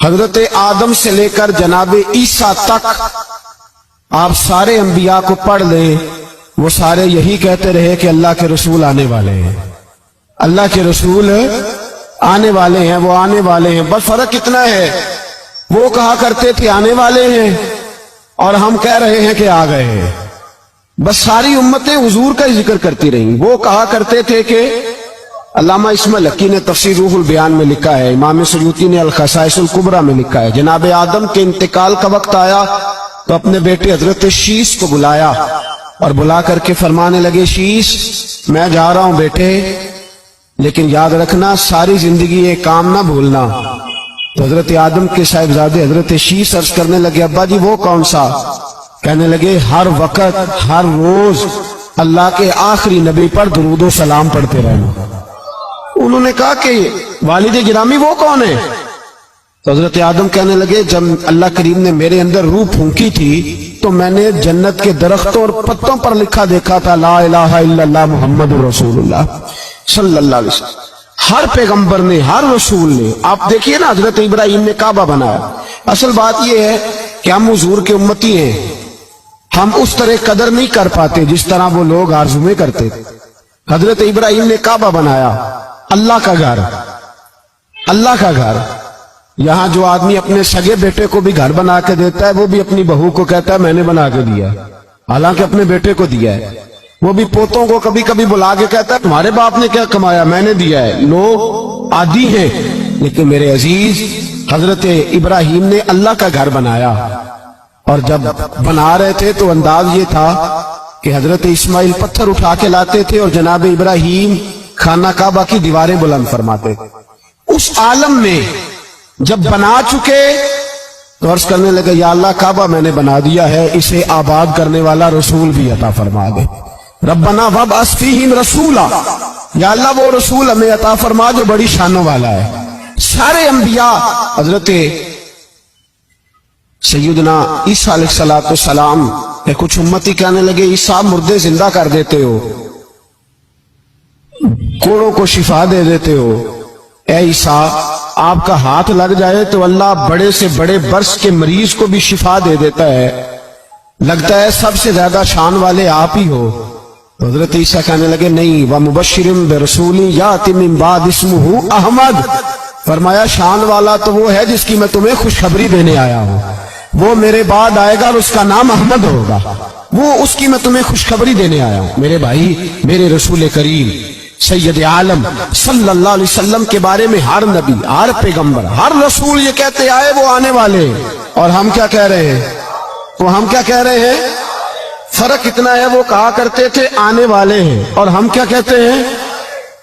حضرت آدم سے لے کر جناب عیسیٰ تک آپ سارے انبیاء کو پڑھ لیں، وہ سارے یہی کہتے رہے کہ اللہ کے رسول آنے والے ہیں، اللہ کے رسول آنے والے ہیں، وہ آنے والے ہیں۔ بس فرق اتنا ہے، وہ کہا کرتے تھے آنے والے ہیں اور ہم کہہ رہے ہیں کہ آ گئے ہیں۔ بس ساری امتیں حضور کا ذکر کرتی رہیں۔ وہ کہا کرتے تھے کہ علامہ اسماعیل حقی نے تفسیر روح البیان میں لکھا ہے، امام سیوطی نے الخصائص الکبریٰ میں لکھا ہے، جناب آدم کے انتقال کا وقت آیا تو اپنے بیٹے حضرت شیش کو بلایا اور بلا کر کے فرمانے لگے، شیش میں جا رہا ہوں بیٹے، لیکن یاد رکھنا ساری زندگی یہ کام نہ بھولنا۔ تو حضرت آدم کے صاحبزادے حضرت شیش عرض کرنے لگے، ابا جی وہ کون سا؟ کہنے لگے ہر وقت ہر روز اللہ کے آخری نبی پر درود و سلام پڑھتے رہنا۔ انہوں نے کہا کہ والد گرامی وہ کون ہے؟ تو حضرت آدم کہنے لگے، جب اللہ کریم نے میرے اندر روح پھونکی تھی تو میں نے جنت کے درختوں اور پتوں پر لکھا دیکھا تھا لا الہ الا اللہ محمد رسول اللہ صلی اللہ علیہ وسلم۔ ہر پیغمبر نے، ہر رسول نے، آپ دیکھیے نا حضرت ابراہیم نے کعبہ بنایا۔ اصل بات یہ ہے کہ ہم حضور کے امتی ہیں، ہم اس طرح قدر نہیں کر پاتے جس طرح وہ لوگ آرزویں کرتے تھے۔ حضرت ابراہیم نے کعبہ بنایا، اللہ کا گھر، اللہ کا گھر۔ یہاں جو آدمی اپنے سگے بیٹے کو بھی گھر بنا کے دیتا ہے، وہ بھی اپنی بہو کو کہتا ہے میں نے بنا کے دیا، حالانکہ اپنے بیٹے کو دیا ہے۔ وہ بھی پوتوں کو کبھی کبھی بلا کے کہتا ہے تمہارے باپ نے کیا کمایا، میں نے دیا ہے۔ لوگ عادی ہیں، لیکن میرے عزیز حضرت ابراہیم نے اللہ کا گھر بنایا، اور جب بنا رہے تھے تو انداز یہ تھا کہ حضرت اسماعیل پتھر اٹھا کے لاتے تھے اور جناب ابراہیم خانہ کعبہ کی دیواریں بلند فرماتے تھے۔ اس عالم میں جب بنا چکے تو عرض کرنے لگے، یا اللہ کعبہ میں نے بنا دیا ہے، اسے آباد کرنے والا رسول بھی عطا فرما دے۔ ربنا وابعث فیہم رسولا، یا اللہ وہ رسول ہمیں عطا فرما جو بڑی شانوں والا ہے۔ سارے انبیاء حضرت سیدنا عیسیٰ علیہ السلام کہ کچھ امتی کہنے لگے عیسیٰ مردے زندہ کر دیتے ہو، کوڑوں کو شفا دے دیتے ہو، اے عیسیٰ آپ کا ہاتھ لگ جائے تو اللہ بڑے سے بڑے برس کے مریض کو بھی شفا دے دیتا ہے، لگتا ہے سب سے زیادہ شان والے آپ ہی ہو۔ تو حضرت عیسیٰ کہنے لگے نہیں، وَمُبَشِّرٍ بِرَسُولٍ يَأْتِي مِن بَعْدِهِ اسْمُهُ احمد، فرمایا شان والا تو وہ ہے جس کی میں تمہیں خوشخبری دینے آیا ہوں، وہ میرے بعد آئے گا اور اس کا نام احمد ہوگا، وہ اس کی میں تمہیں خوشخبری دینے آیا ہوں۔ میرے بھائی، میرے رسول کریم سید عالم صلی اللہ علیہ وسلم کے بارے میں ہر نبی، ہر پیغمبر، ہر رسول یہ کہتے آئے وہ آنے والے، اور ہم کیا کہہ رہے ہیں؟ تو ہم کیا کہہ رہے ہیں؟ فرق اتنا ہے، وہ کہا کرتے تھے آنے والے ہیں، اور ہم کیا کہتے ہیں؟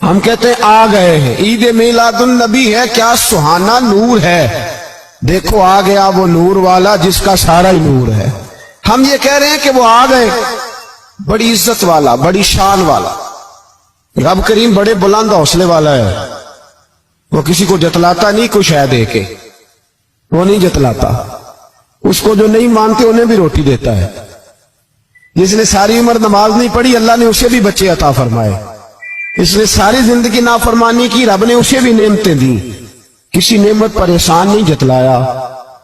ہم کہتے ہیں آ گئے ہیں۔ عید میلاد النبی ہے، کیا سہانا نور ہے، دیکھو آ گیا وہ نور والا جس کا سارا ہی نور ہے۔ ہم یہ کہہ رہے ہیں کہ وہ آ گئے، بڑی عزت والا، بڑی شان والا، رب کریم بڑے بلند حوصلے والا ہے، وہ کسی کو جتلاتا نہیں کوئی شے دے کے، وہ نہیں جتلاتا، اس کو جو نہیں مانتے انہیں بھی روٹی دیتا ہے۔ جس نے ساری عمر نماز نہیں پڑھی اللہ نے اسے بھی بچے عطا فرمائے، اس نے ساری زندگی نافرمانی کی رب نے اسے بھی نعمتیں دی، کسی نعمت پر احسان نہیں جتلایا،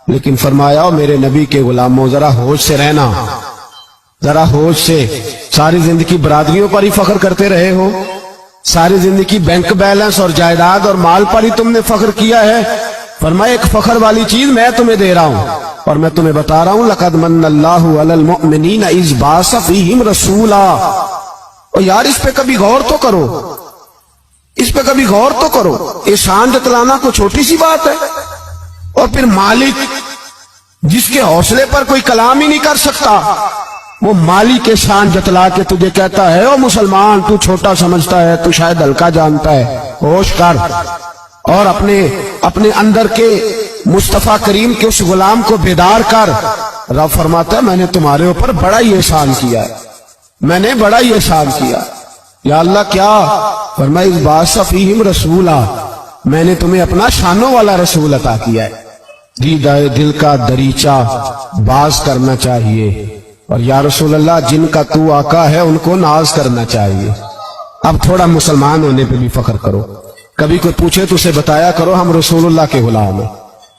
لیکن فرمایا میرے نبی کے غلاموں ذرا ہوش سے رہنا، ذرا ہوش سے۔ ساری زندگی برادریوں پر ہی فخر کرتے رہے ہو، ساری زندگی بینک بیلنس اور جائیداد اور مال پر ہی تم نے فخر کیا ہے، فرمایا ایک فخر والی چیز میں تمہیں دے رہا ہوں، اور میں تمہیں بتا رہا ہوں لقد من اللہ علی المؤمنین اذ بعث فیہم رسولا۔ اور یار اس پہ کبھی غور تو کرو، اس پہ کبھی غور تو کرو، احسان جتلانا کوئی چھوٹی سی بات ہے؟ اور پھر مالک جس کے حوصلے پر کوئی کلام ہی نہیں کر سکتا، وہ مالک کے شان جتلا کے تجھے کہتا ہے او مسلمان تو چھوٹا سمجھتا ہے، تو شاید ہلکا جانتا ہے، ہوش کر، اور اپنے اندر کے مصطفیٰ کریم کے اس غلام کو بیدار کر۔ رب فرماتا ہے میں نے تمہارے اوپر بڑا ہی احسان کیا ہے، میں نے بڑا ہی احسان کیا۔ یا اللہ کیا؟ فرمایا اذ بعث فیہم رسولا، میں نے تمہیں اپنا شانوں والا رسول عطا کیا ہے۔ دل کا دریچہ باز کرنا چاہیے، اور یا رسول اللہ جن کا تو آقا ہے ان کو ناز کرنا چاہیے۔ اب تھوڑا مسلمان ہونے پہ بھی فخر کرو، کبھی کوئی پوچھے تو اسے بتایا کرو ہم رسول اللہ کے غلام ہیں،